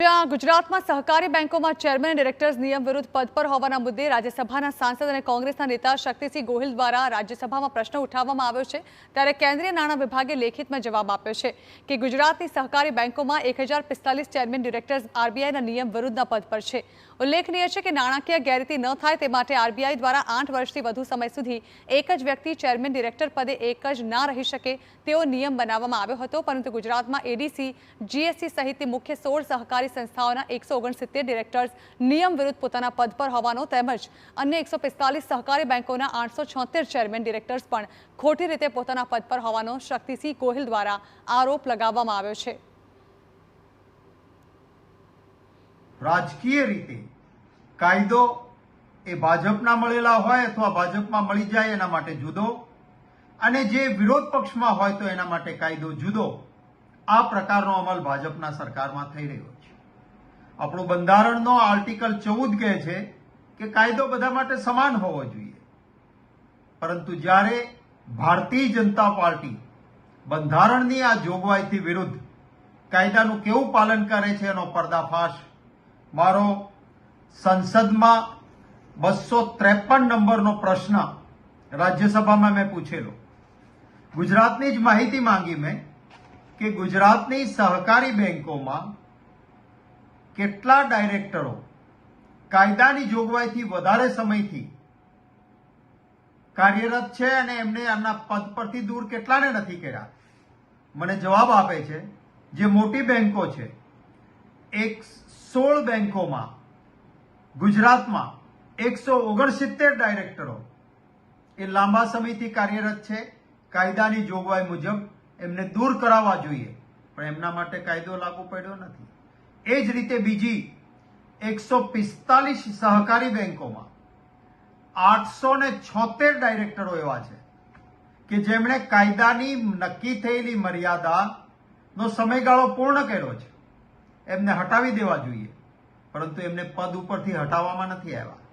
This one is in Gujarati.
જ્યાં ગુજરાતમાં સહકારી બેંકોમાં ચેરમેન અને ડિરેક્ટર્સ નિયમ વિરુદ્ધ પદ પર હોવાના મુદ્દે રાજ્યસભાના સાંસદ અને કોંગ્રેસના નેતા શક્તિસિંહ ગોહિલ દ્વારા રાજ્યસભામાં પ્રશ્ન ઉઠાવવામાં આવ્યો છે ત્યારે કેન્દ્રીય નાણાં વિભાગે લેખિતમાં જવાબ આપ્યો છે કે ગુજરાતની સહકારી બેંકોમાં 1045 ચેરમેન ડિરેક્ટર્સ આરબીઆઈના નિયમ વિરુદ્ધના પદ પર છે। ઉલ્લેખનીય છે કે નાણાકીય ગેરરીતિ ન થાય તે માટે આરબીઆઈ દ્વારા 8 વર્ષથી વધુ સમય સુધી એક જ વ્યક્તિ ચેરમેન ડિરેક્ટર પદે એક જ ના રહી શકે તેવો નિયમ બનાવવામાં આવ્યો હતો, પરંતુ ગુજરાતમાં એડીસી, જીએસટી સહિતની મુખ્ય 16 સહકારી સંસ્થાઓના 169 ડિરેક્ટર્સ નિયમ વિરુદ્ધ પોતાના પદ પર હોવાનો તેમજ અન્ય 145 સહકારી બેંકોના 876 ચેરમેન ડિરેક્ટર્સ પણ ખોટી રીતે પોતાના પદ પર હોવાનો શક્તિસિંહ ગોહિલ દ્વારા આરોપ લગાવવામાં આવ્યો છે। રાજકીય રીતે કાયદો એ ભાજપના મળેલા હોય અથવા ભાજપમાં મળી જાય એના માટે જુદો, અને જે વિરોધ પક્ષમાં હોય તો એના માટે કાયદો જુદો, આ પ્રકારનો અમલ ભાજપના સરકારમાં થઈ રહ્યો છે। આપણું બંધારણનો આર્ટિકલ 14 કહે છે કે કાયદો બધા માટે સમાન હોવો જોઈએ, પરંતુ જ્યારે ભારતીય જનતા પાર્ટી બંધારણની આ જોગવાઈથી વિરુદ્ધ કાયદાનું કેવું પાલન કરે છે એનો પર્દાફાશ મારો સંસદમાં 253 નંબરનો પ્રશ્ન રાજ્યસભામાં મેં પૂછેલો। ગુજરાતની જ માહિતી માંગી મેં કે ગુજરાતની સહકારી બેંકોમાં કેટલા ડાયરેક્ટરો કાયદાની જોગવાઈથી વધારે સમયથી કાર્યરત છે અને એમને એમના પદ પરથી દૂર કેટલાને નથી કર્યા। મને જવાબ આપે છે જે મોટી બેંકો છે, 16 બેંકોમાં ગુજરાતમાં 169 ડાયરેક્ટરો એ લાંબા સમયથી કાર્યરત છે, કાયદાની જોગવાઈ મુજબ એમને દૂર કરાવવા જોઈએ, પણ એમના માટે કાયદો લાગુ પડ્યો નથી। એ જ રીતે બીજી 145 સહકારી બેંકોમાં 876 ડાયરેક્ટરો એવા છે કે જેમણે કાયદાની નક્કી થયેલી મર્યાદાનો સમયગાળો પૂર્ણ કર્યો છે, એમને હટાવી દેવા જોઈએ, પરંતુ એમને પદ ઉપરથી હટાવવામાં નથી આવ્યા।